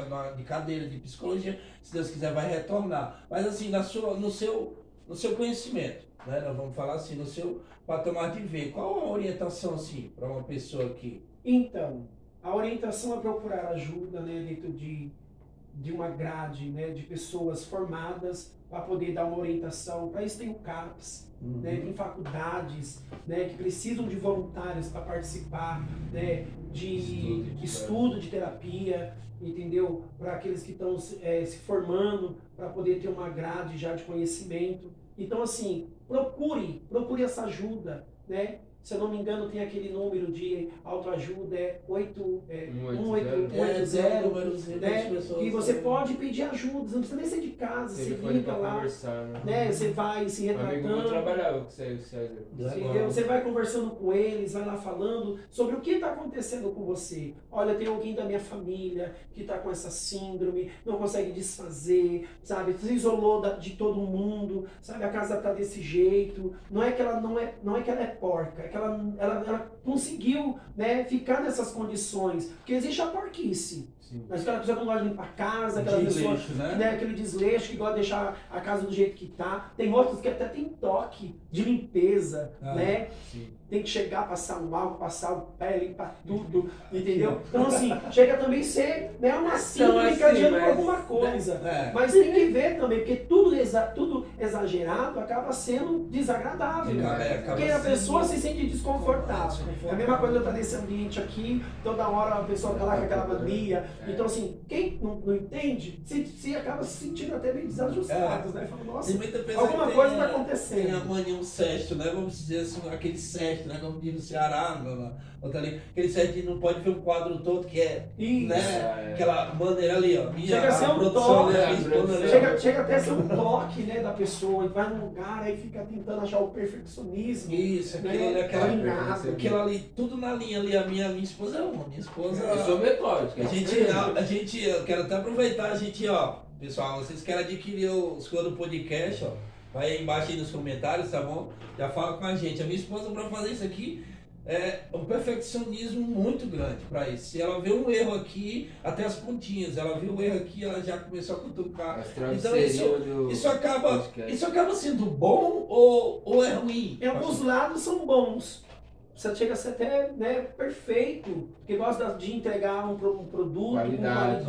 cadeira de psicologia, se Deus quiser vai retornar. Mas assim, no seu conhecimento, né? Nós vamos falar assim, no seu patamar de ver, qual a orientação assim para uma pessoa aqui? Então, a orientação é procurar ajuda, né, dentro de uma grade, né, de pessoas formadas para poder dar uma orientação. Para isso tem o CAPS, né, tem faculdades, né, que precisam de voluntários para participar, né, de estudo de terapia, entendeu? Para aqueles que estão se formando, para poder ter uma grade já de conhecimento. Então, assim, procure essa ajuda, né? Se eu não me engano, tem aquele número de autoajuda, 180, né? E você pode pedir ajuda, você não precisa nem sair de casa, você liga lá, né? Você vai se retratando. Você vai conversando com eles, vai lá falando sobre o que está acontecendo com você. Olha, tem alguém da minha família que está com essa síndrome, não consegue desfazer, sabe? Se isolou de todo mundo, sabe? A casa está desse jeito. Não é que ela é porca, é que ela conseguiu, né, ficar nessas condições. Porque existe a porquice. Sim. Mas aquela pessoa que não gosta de limpar a casa, aquela pessoa, né, aquele desleixo que gosta de deixar a casa do jeito que tá. Tem outros que até tem toque de limpeza, né? Sim. Tem que chegar, passar um álcool, passar o pé, limpar tudo, entendeu? Então assim, chega também a ser, né, uma síndrome encadeando por alguma coisa. Mas tem que ver também, porque tudo exagerado acaba sendo desagradável. Porque a pessoa se sente desconfortável. É a mesma coisa eu estar nesse ambiente aqui, toda hora a pessoa está lá com aquela mania. Então assim, quem não entende, se acaba se sentindo até meio desajustado, né? Fala, nossa, alguma coisa está acontecendo. Tem a mania, um cesto, né? Vamos dizer assim, aquele cesto, né? Como diz no Ceará, aquele cesto que não pode ver o quadro todo, que é, né? Aquela maneira ali, ó. Chega a ser um toque, chega até a ser um toque, né, da pessoa, e vai num lugar, aí fica tentando achar o perfeccionismo. Isso, né? Aquilo ali, tudo na linha ali, a minha esposa é uma, minha esposa... Eu sou metódico. Eu quero até aproveitar, pessoal, vocês querem adquirir os coisas do podcast, ó, vai aí embaixo aí nos comentários, tá bom? Já fala com a gente. A minha esposa, para fazer isso aqui, é um perfeccionismo muito grande para isso. Se ela vê um erro aqui, até as pontinhas, ela viu o erro aqui, ela já começou a cutucar. Então isso acaba sendo bom ou é ruim? Em alguns lados são bons. Você chega a ser até, né, perfeito, porque gosta de entregar um produto com qualidade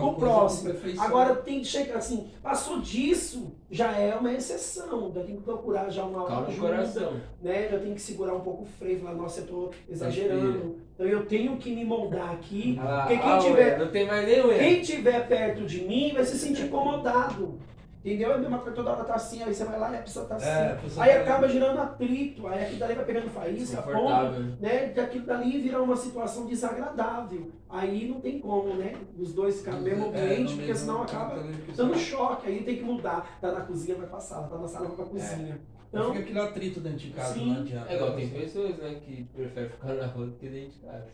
o próximo. Agora tem que chegar assim, passou disso, já é uma exceção. Já tem que procurar já uma ajuda, né? Já tem que segurar um pouco o freio, falar, nossa, eu tô exagerando. Então eu tenho que me moldar aqui, porque não tem mais nenhum erro. Quem tiver perto de mim vai se sentir incomodado. Entendeu? É a mesma coisa, toda hora tá assim, aí você vai lá e a pessoa tá assim. a pessoa Aí tá- acaba girando atrito, aí aquilo dali vai pegando faísca, a ponto, Desconfortável. né? Que aquilo dali vira uma situação desagradável. Aí não tem como, né? Os dois ficarem no mesmo ambiente, no porque mesmo- senão acaba dando choque, aí tem que mudar. Tá na cozinha, vai pra sala, tá na sala, vai pra cozinha. Então Então, fica aquele atrito dentro de casa, sim. não adianta. É igual, tem pessoas, né, que preferem ficar na rua do que dentro de casa.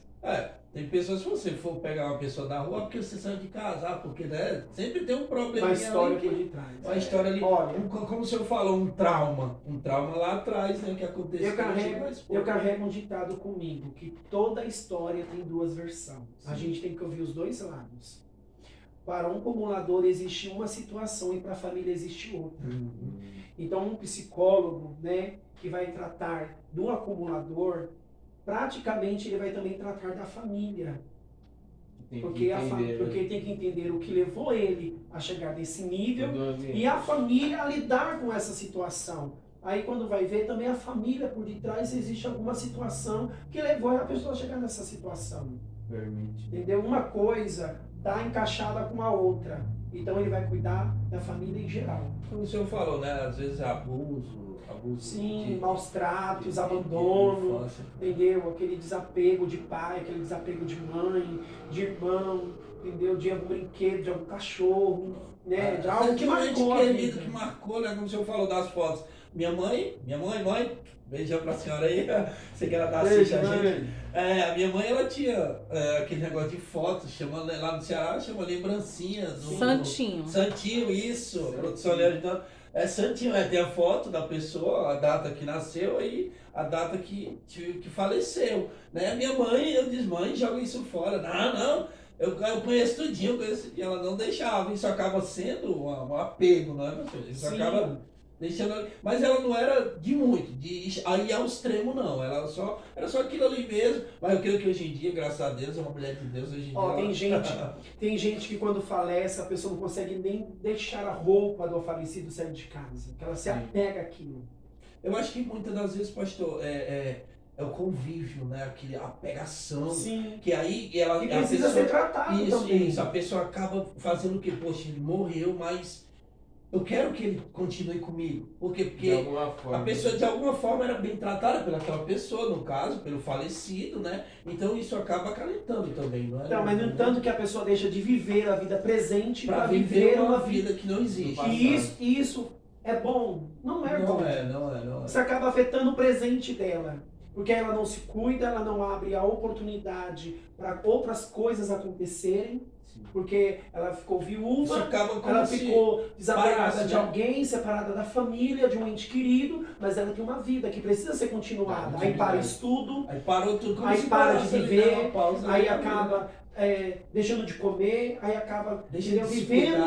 Tem pessoas, se você for pegar uma pessoa da rua, porque você saiu de casa, porque né, sempre tem um problema. uma história por detrás. Uma história ali, Olha, como o senhor falou, um trauma lá atrás, né, que aconteceu. eu carrego um ditado comigo, que toda história tem duas versões. A gente tem que ouvir os dois lados. Para um acumulador existe uma situação e para a família existe outra. Então um psicólogo, né, que vai tratar do acumulador, praticamente ele vai também tratar da família. Porque ele tem que entender o que levou ele a chegar nesse nível e a família a lidar com essa situação. Aí quando vai ver também a família por detrás, existe alguma situação que levou a pessoa a chegar nessa situação. Permite. Entendeu? Uma coisa está encaixada com a outra. Então ele vai cuidar da família em geral. Como o senhor falou, né, às vezes é abuso Sim, maus tratos, abandono, infância. entendeu? Aquele desapego de pai, aquele desapego de mãe, de irmão, entendeu? De algum brinquedo, de algum cachorro, né? De algo que marcou a querido, vida. que marcou, né, como o senhor falou das fotos. Minha mãe, beijão pra senhora aí, você que ela tá assistindo a gente. A minha mãe, ela tinha aquele negócio de fotos, chama, lá no Ceará, chama lembrancinha. Santinho. Santinho, isso. A produção ali ajudando. Santinho, tem a foto da pessoa, a data que nasceu e a data que faleceu. Né? A minha mãe, eu disse, mãe, joga isso fora. Não, eu conheço tudinho, e ela não deixava. Isso acaba sendo um apego, não é, professor? Isso Sim. acaba deixando. Mas ela não era de muito, de aí ao extremo, não. Ela era só aquilo ali mesmo. Mas eu creio que hoje em dia, graças a Deus, é uma mulher de Deus hoje em Ó, dia. tem gente que quando falece, a pessoa não consegue nem deixar a roupa do falecido sair de casa. Que ela se apega àquilo. Eu acho que muitas das vezes, pastor, é o convívio, né? Aquele, a pegação. Sim. Que aí ela. E precisa ser tratado também. Isso, a pessoa acaba fazendo o quê? Poxa, ele morreu, mas eu quero que ele continue comigo. Por quê? Porque de alguma forma. a pessoa de alguma forma era bem tratada pelaquela pessoa, no caso, pelo falecido, né? Então isso acaba acalentando também, não é? Não, mas no entanto que a pessoa deixa de viver a vida presente para para viver uma vida que não existe. E isso é bom? Não é bom. Não é. Isso acaba afetando o presente dela. Porque ela não se cuida, ela não abre a oportunidade para outras coisas acontecerem. Porque ela ficou viúva, ela ficou desapegada de alguém, separada da família, de um ente querido, mas ela tem uma vida que precisa ser continuada. Aí para estudo, aí parou tudo, aí para de viver, aí né? acaba deixando de comer, aí acaba vivendo,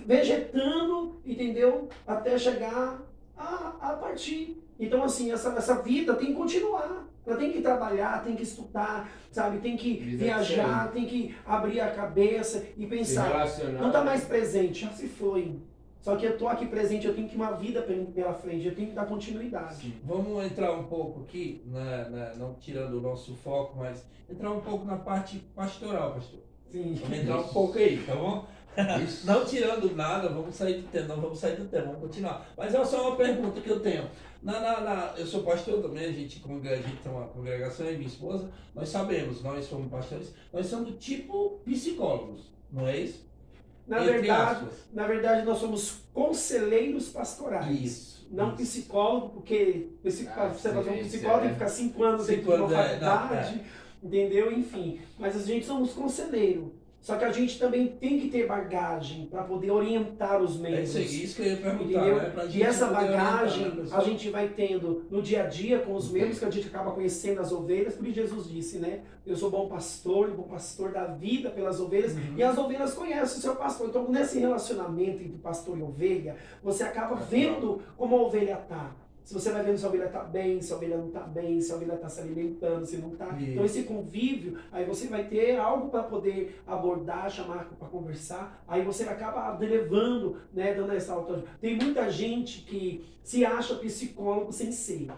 vegetando, entendeu? Até chegar a partir. Então, assim, essa vida tem que continuar. Ela tem que trabalhar, tem que estudar, sabe? Tem que viajar, tem que abrir a cabeça e pensar. Não está mais presente, já se foi. Só que eu estou aqui presente, eu tenho que uma vida pela frente, eu tenho que dar continuidade. Sim. Vamos entrar um pouco aqui, não tirando o nosso foco, mas entrar um pouco na parte pastoral, pastor. Sim. Vamos entrar um pouco aí, tá bom? Não tirando nada, vamos sair do tema, vamos continuar. Mas é só uma pergunta que eu tenho. Eu sou pastor também, a gente tem uma congregação, eu e minha esposa, nós sabemos, nós somos pastores, nós somos tipo psicólogos, não é isso? Na verdade, nós somos conselheiros pastorais. Isso. Não psicólogo, porque você fazer um psicólogo tem que ficar 5 anos dentro de uma faculdade, entendeu? Enfim, mas a gente somos conselheiro. Só que a gente também tem que ter bagagem para poder orientar os membros. É isso que eu ia perguntar, entendeu? né? Pra gente E essa bagagem orientar, né, a gente vai tendo no dia a dia com os membros, que a gente acaba conhecendo as ovelhas, por isso Jesus disse, né? Eu sou bom pastor da vida pelas ovelhas, e as ovelhas conhecem o seu pastor. Então, nesse relacionamento entre pastor e ovelha, você acaba vendo como a ovelha está. se você vai vendo se a ovelha está bem, se a ovelha não está bem, se a ovelha está se alimentando, se não está. Então esse convívio, aí você vai ter algo para poder abordar, chamar para conversar, aí você vai acabar levando, né, dando essa autoajuda. Tem muita gente que se acha psicólogo sem ser.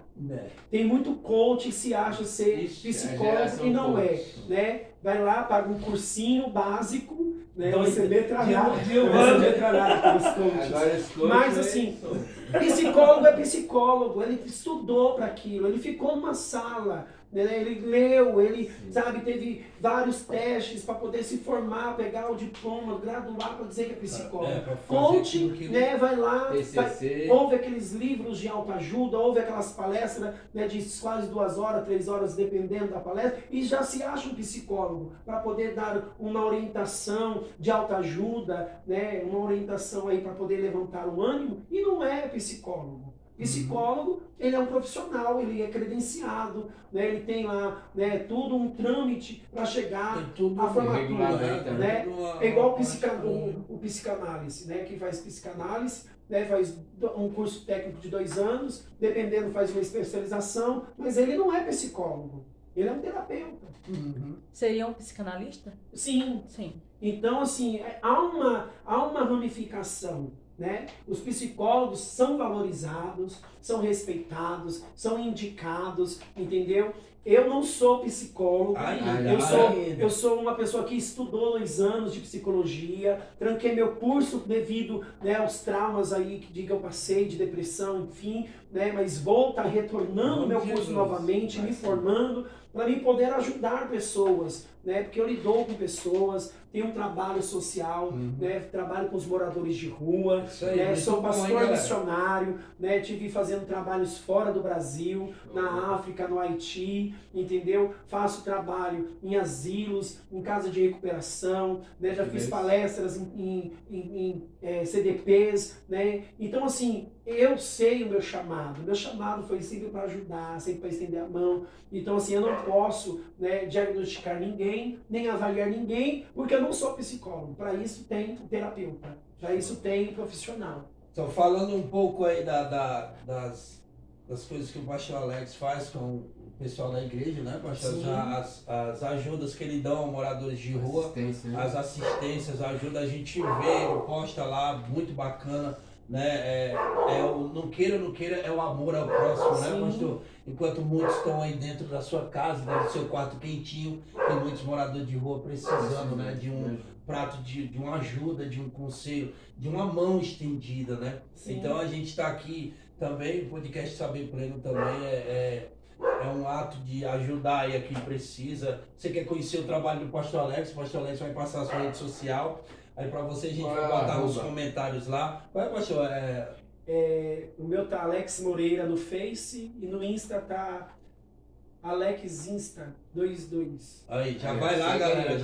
Tem muito coach que se acha ser psicólogo e não é, né? Vai lá, paga um cursinho básico, né? Você metralhado. Mas assim, psicólogo é psicólogo, ele estudou para aquilo, ele ficou numa sala, né? Ele leu, ele, sabe, teve vários testes para poder se formar, pegar o diploma, graduar para dizer que é psicólogo. Coach, né, vai lá, ouve aqueles livros de autoajuda, ouve aquelas palestras, né, de quase 2 horas, 3 horas, dependendo da palestra, e já se acha um psicólogo para poder dar uma orientação de autoajuda, né, uma orientação aí para poder levantar o ânimo, e não é psicólogo. Psicólogo, ele é um profissional, ele é credenciado, né? Ele tem lá, né, tudo um trâmite para chegar à formatura, né? É igual o psicanálise, né? Quem faz psicanálise, né, faz um curso técnico de 2 anos, dependendo faz uma especialização, mas ele não é psicólogo, ele é um terapeuta. Seria um psicanalista? Sim. Então, assim, há uma ramificação. Né? Os psicólogos são valorizados, são respeitados, são indicados, entendeu? Eu não sou psicólogo, eu sou uma pessoa que estudou 2 anos de psicologia, tranquei meu curso devido, né, aos traumas aí que eu passei, de depressão, enfim, né, mas vou estar retornando meu curso novamente, me formando, para mim poder ajudar pessoas, né, porque eu lido com pessoas, tenho um trabalho social, né, trabalho com os moradores de rua, né, sou pastor missionário, né, tive fazendo trabalhos fora do Brasil, na África, no Haiti, entendeu? Faço trabalho em asilos, em casa de recuperação, né, já fiz palestras em CDPs, né? Então, assim, eu sei o meu chamado foi sempre para ajudar, sempre para estender a mão. Então, assim, eu não posso, né, diagnosticar ninguém, nem avaliar ninguém, porque eu não sou psicólogo. Para isso tem um terapeuta, para isso tem um profissional. Então, falando um pouco aí das coisas que o pastor Alex faz com o pessoal da igreja, né, pastor? As ajudas que ele dá a moradores de rua, as assistências, ajuda, a gente vê, ele posta lá, muito bacana, né? O não queira, é o amor ao próximo, né, pastor? Enquanto muitos estão aí dentro da sua casa, dentro do seu quarto quentinho, tem muitos moradores de rua precisando, né, de um prato, de uma ajuda, de um conselho, de uma mão estendida, né? Então a gente está aqui também, o podcast Saber Pleno também é um ato de ajudar aí a quem precisa. Você quer conhecer o trabalho do pastor Alex vai passar a sua rede social. Aí para você a gente vai botar nos comentários lá. Qual é, pastor? O meu tá Alex Moreira no Face e no Insta tá Alex Insta 22. Aí, já vai lá, galera.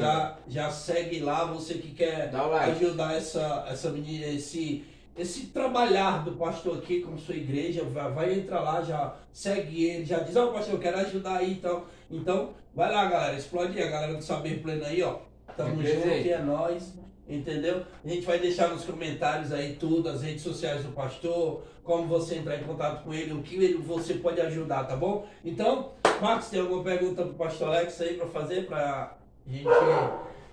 Já segue lá, você que quer ajudar essa menina, esse trabalhar do pastor aqui com sua igreja, vai entrar lá, já segue ele, já diz, pastor, eu quero ajudar aí e tal. Então, vai lá, galera, explode aí, a galera do Saber Pleno aí, ó. Tamo junto, que é nóis, entendeu? A gente vai deixar nos comentários aí tudo, as redes sociais do pastor, como você entrar em contato com ele, o que você pode ajudar, tá bom? Então, Marcos, tem alguma pergunta pro pastor Alex aí pra fazer, pra gente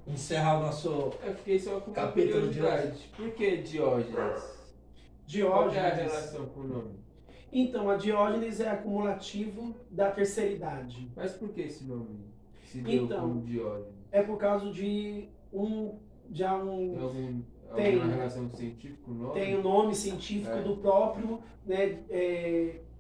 encerrar o nosso Eu fiquei só com uma capítulo de curiosidade. Por que Diógenes? Qual é a relação com o nome? Então, a Diógenes é acumulativo da terceira idade. Mas por que esse nome se deu como Diógenes? É por causa de Tem alguma relação científica com o nome? Tem o nome científico do próprio, né,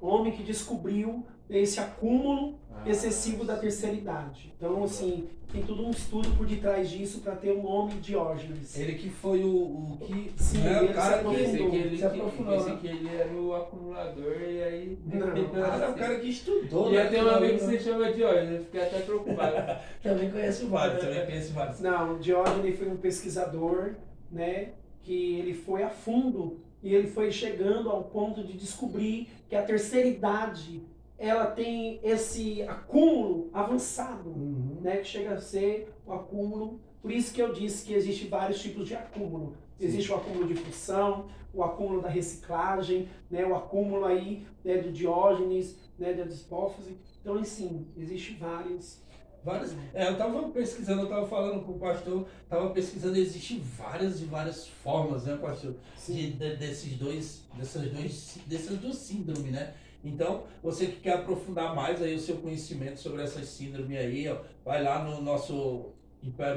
homem que descobriu esse acúmulo excessivo da terceira idade. Então, assim, tem todo um estudo por detrás disso para ter o nome Diógenes. Ele que foi o que... Sim, né, ele o cara se aprofundou. Pensei que ele era o acumulador e aí... Não, é o cara que estudou. E tem um amigo que se chama Diógenes, eu fiquei até preocupado. Também conheço vários. Não, Diógenes foi um pesquisador, né, que ele foi a fundo e ele foi chegando ao ponto de descobrir que a terceira idade ela tem esse acúmulo avançado, né, que chega a ser o acúmulo. Por isso que eu disse que existe vários tipos de acúmulo. Existe o acúmulo de função, o acúmulo da reciclagem, né, o acúmulo aí, né, do Diógenes, né, da dispófise. Então, assim, existem várias. Eu estava pesquisando, eu estava falando com o pastor, estava pesquisando, existem várias e várias formas, né, pastor, dessas duas síndromes, né? Então, você que quer aprofundar mais aí o seu conhecimento sobre essas síndromes aí, ó, vai lá no nosso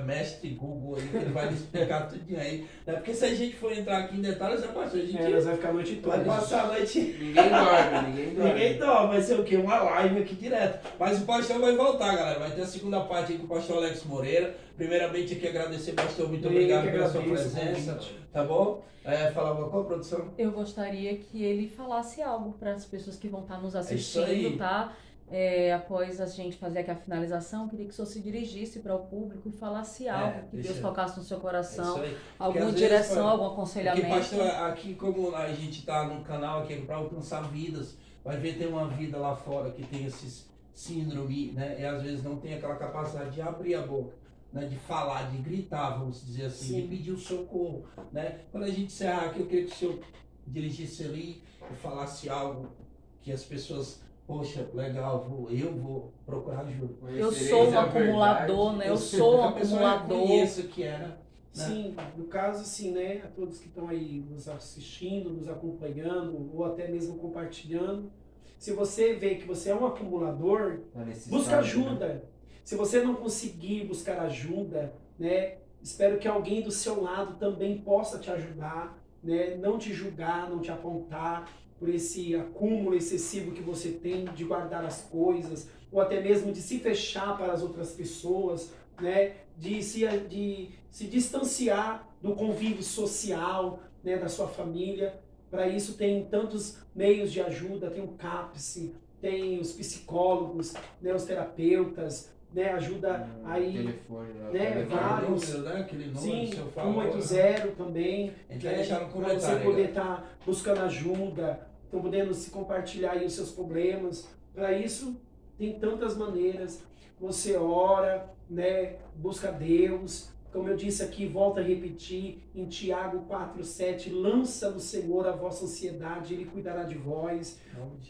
mestre Google aí, que ele vai lhe explicar tudo aí, né? Porque se a gente for entrar aqui em detalhes, pastor, a gente nós vai ficar a noite toda. Vai passar a noite. Ninguém dorme. Ninguém dorme, vai ser o quê? Uma live aqui direto. Mas o pastor vai voltar, galera. Vai ter a segunda parte aí com o pastor Alex Moreira. Primeiramente aqui agradecer, pastor, muito obrigado pela sua presença. Tá bom? Falar alguma coisa, produção? Eu gostaria que ele falasse algo para as pessoas que vão estar nos isso aí. assistindo, tá? Após a gente fazer aqui a finalização, queria que o senhor se dirigisse para o público e falasse algo que Deus tocasse no seu coração, alguma direção, algum aconselhamento. Porque, pastor, aqui como a gente está no canal aqui para alcançar vidas, vai ver tem uma vida lá fora que tem esses síndrome, né? E às vezes não tem aquela capacidade de abrir a boca, né? De falar, de gritar, vamos dizer assim, de pedir o socorro, né? Quando a gente encerrar aqui, eu queria que o senhor dirigisse ali e falasse algo que as pessoas... Poxa, legal, eu vou procurar ajuda. Eu sou um acumulador, né? Eu sou um acumulador. Isso que era. Né? Sim, no caso, assim, né? A todos que estão aí nos assistindo, nos acompanhando, ou até mesmo compartilhando. Se você vê que você é um acumulador, busca ajuda. Né? Se você não conseguir buscar ajuda, né? Espero que alguém do seu lado também possa te ajudar, né? Não te julgar, não te apontar por esse acúmulo excessivo que você tem de guardar as coisas, ou até mesmo de se fechar para as outras pessoas, né? de se distanciar do convívio social, né? Da sua família. Para isso tem tantos meios de ajuda, tem o CAPS, tem os psicólogos, né? Os terapeutas, né? Ajuda aí, telefone, né? Vários, né? Aquele número, sim, seu favor, 180 também, a gente vai deixar no comentário, para você poder estar buscando ajuda, estão podendo se compartilhar aí os seus problemas. Para isso tem tantas maneiras. Você ora, né? Busca Deus. Como eu disse aqui, volto a repetir, em Tiago 4,7, lança no Senhor a vossa ansiedade, Ele cuidará de vós.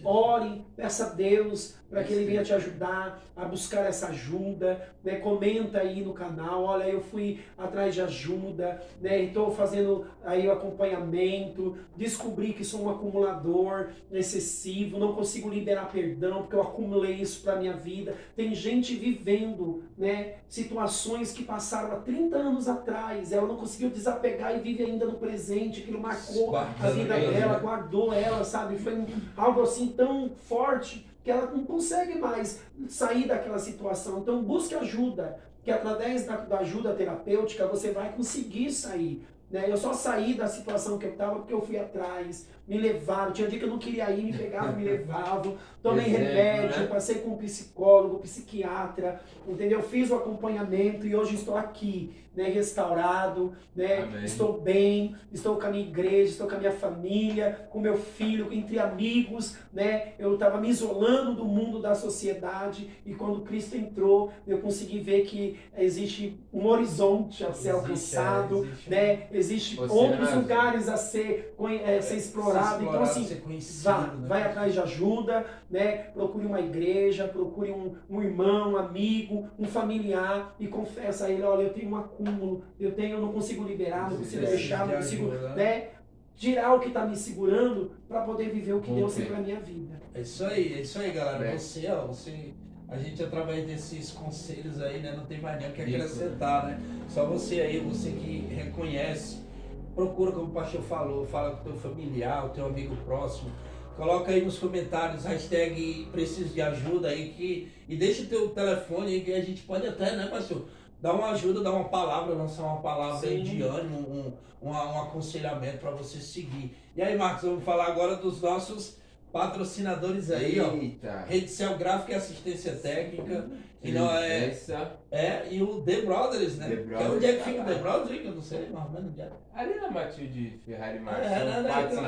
Ore, peça a Deus para que Ele venha te ajudar a buscar essa ajuda, né? Comenta aí no canal, olha, eu fui atrás de ajuda, né? Estou fazendo aí o acompanhamento, descobri que sou um acumulador excessivo, não consigo liberar perdão, porque eu acumulei isso para a minha vida. Tem gente vivendo, né? Situações que passaram há 30 anos atrás, ela não conseguiu desapegar e vive ainda no presente, aquilo marcou a vida dela, guardou ela, sabe? Foi algo assim tão forte que ela não consegue mais sair daquela situação. Então busque ajuda, que através da ajuda terapêutica você vai conseguir sair. Né? Eu só saí da situação que eu estava porque eu fui atrás, me levaram, tinha dia que eu não queria ir, me pegavam, me levavam, tomei remédio, né? Passei com um psicólogo, psiquiatra, entendeu? Fiz o acompanhamento e hoje estou aqui, né? Restaurado, né? Estou bem, estou com a minha igreja, estou com a minha família, com meu filho, entre amigos, né? Eu estava me isolando do mundo da sociedade e quando Cristo entrou, eu consegui ver que existe um horizonte a ser alcançado, né? Existe outros lugares a ser explorado. Então, assim, vai atrás de ajuda, né? Procure uma igreja, procure um irmão, um amigo, um familiar e confessa a ele, olha, eu tenho um acúmulo, eu não consigo liberar, não consigo deixar, não consigo, né? Tirar o que está me segurando para poder viver o que Deus tem para minha vida. É isso aí, galera. Você, a gente através desses conselhos aí, né? Não tem mais nem o que acrescentar, né? Só você aí, você que reconhece. Procura, como o pastor falou, fala com o teu familiar, o teu amigo próximo. Coloca aí nos comentários, hashtag preciso de ajuda aí, e deixa o teu telefone aí, que a gente pode até, né, pastor? Dar uma ajuda, dar uma palavra, lançar uma palavra aí de ânimo, um aconselhamento para você seguir. E aí, Marcos, vamos falar agora dos nossos patrocinadores aí, ó. Redicel Gráfica e Assistência Técnica. E não e o The Brothers, né? Onde é que fica o The Brothers? Eu não sei, mais ou menos onde é. Ali na Matilde Ferrari Marçom,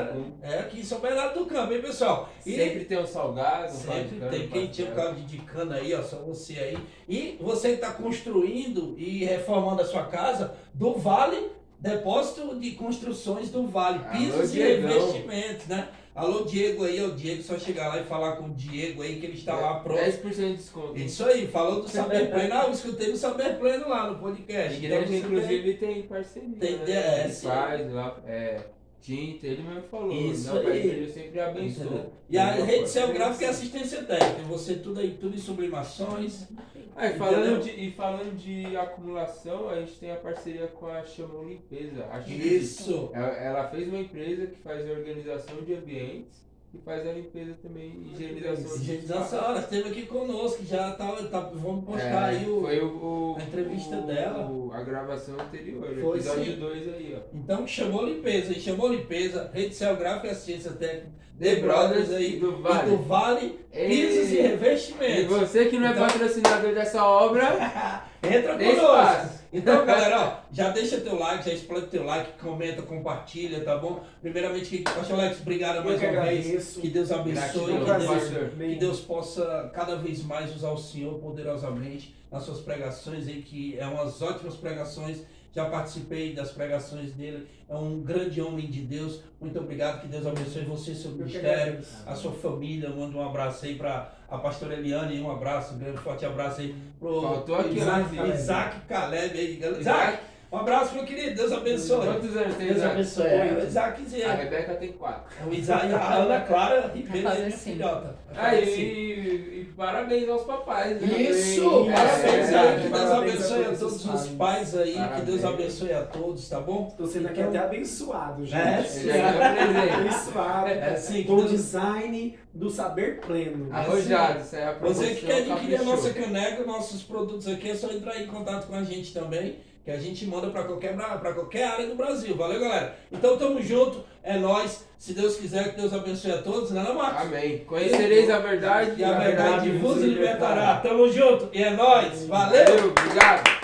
aqui em São Bernardo do Campo, hein, pessoal? Sempre tem um salgado, sempre tem quentinho, caldo de cana aí, ó, só você aí. E você que está construindo e reformando a sua casa, do Vale Depósito de Construções do Vale, pisos e revestimentos, né? Alô, Diego aí, o Diego, só chegar lá e falar com o Diego aí, que ele está lá pronto. 10% de desconto. Isso aí, falou do Saber Pleno. Eu escutei no Saber Pleno lá no podcast. Igreja, inclusive, tem parceria. Tem, né? Ele faz lá, tinta, ele mesmo falou. Isso não, aí. Ele sempre abençoa. E a rede Céu Gráfica é assistência técnica. Você tudo aí, tudo em sublimações. Falando de acumulação, a gente tem a parceria com a Chamou Limpeza. Isso! Ela fez uma empresa que faz a organização de ambientes e faz a limpeza também, higienização. Higienização, ela esteve aqui conosco, já vamos postar aí a entrevista dela. A gravação anterior, foi episódio 2 aí, ó. Então, Chamou Limpeza, Rede Céu Gráfica e Assistência Técnica. The Brothers aí do Vale, pisos e revestimentos. E você que não é patrocinador dessa obra, entra conosco. Então, galera, ó, já deixa teu like, já explode teu like, comenta, compartilha, tá bom? Primeiramente, Pastor Alex, obrigado mais uma vez. Que Deus abençoe, que Deus possa cada vez mais usar o Senhor poderosamente nas suas pregações aí, que é umas ótimas pregações. Já participei das pregações dele, é um grande homem de Deus. Muito obrigado, que Deus abençoe você, seu ministério, a sua família. Manda um abraço aí para a pastora Eliane, um abraço, um grande forte abraço aí pro Isaac Caleb aí. Isaac, um abraço, meu querido, Deus abençoe. Quantos anos tem Deus abençoe. A Rebeca tem 4. O Isaac e a Ana Clara Ribeiro, minha filhota. E parabéns aos papais. Isso! Parabéns aí, que Deus abençoe a todos os pais aí, que Deus abençoe a todos, tá bom? Estou sendo aqui até abençoado, gente. Abençoado. Com o design do Saber Pleno. Arrojado, isso é a promoção. Você que quer adquirir a nossa caneca, nossos produtos aqui, é só entrar em contato com a gente também, que a gente manda para qualquer área do Brasil. Valeu, galera? Então tamo junto, é nóis. Se Deus quiser, que Deus abençoe a todos, né, Marcos? Amém. Conhecereis a verdade e a verdade vos libertará. Tamo junto e é nóis. Valeu. Obrigado.